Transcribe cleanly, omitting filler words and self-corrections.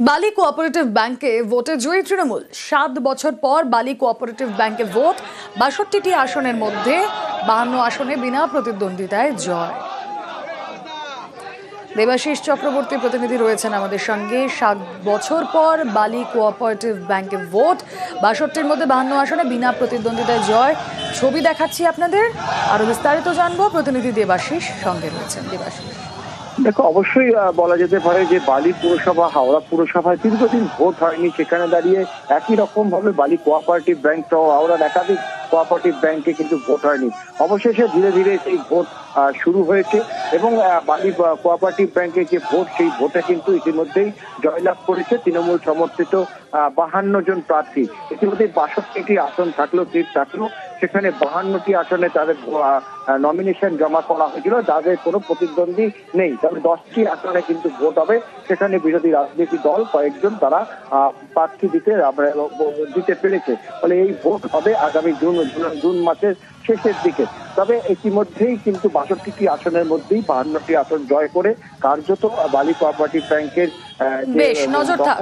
বালি কোঅপারেটিভ ব্যাংকে ভোটে জয়ী তৃণমূল। 7 বছর পর বালি কোঅপারেটিভ ব্যাংকে ভোট। 62টি আসনের মধ্যে 52 আসনে বিনা প্রতিদ্বন্দ্বিতায় জয়। দেবাশিস চক্রবর্তী প্রতিনিধি রয়েছেন আমাদের সঙ্গে। 7 বছর পর বালি কোঅপারেটিভ ব্যাংকে ভোট, 62টির মধ্যে 52 আসনে বিনা প্রতিদ্বন্দ্বিতায় জয়। ছবি দেখাচ্ছি আপনাদের, আরো বিস্তারিত জানবো। প্রতিনিধি দেবাশিস সঙ্গে রয়েছেন। দেবাশিস, দেখো, অবশ্যই বলা যেতে পারে যে বালি পুরসভা, হাওড়া পুরসভায় দীর্ঘদিন ভোট হয়নি। সেখানে দাঁড়িয়ে একই রকম ভাবে বালি কোঅপারেটিভ ব্যাংক সহ হাওড়ার একাধিক কোঅপারেটিভ ব্যাংকে কিন্তু ভোট হয়নি। অবশেষে ধীরে ধীরে সেই ভোট শুরু হয়েছে এবং বালি কোঅপারেটিভ ব্যাংকের যে ভোট, সেই ভোটে কিন্তু ইতিমধ্যেই জয়লাভ করেছে তৃণমূল সমর্থিত 52 জন প্রার্থী। ইতিমধ্যে 62টি আসন থাকলেও, সিট থাকলেও, সেখানে 52টি আসনে তাদের নমিনেশন জমা করা হয়েছিল, যাদের কোনো প্রতিদ্বন্দ্বী নেই। তবে 10টি আসনে কিন্তু ভোট হবে। সেখানে বিরোধী রাজনৈতিক দল কয়েকজন তারা প্রার্থী দিতে পেরেছে। ফলে এই ভোট হবে আগামী জুন মাসের শেষের দিকে। তবে ইতিমধ্যেই কিন্তু 62টি আসনের মধ্যেই 52টি আসন জয় করে কার্যত বালি কোঅপারেটিভ ব্যাংকের বেশ নজর থাক।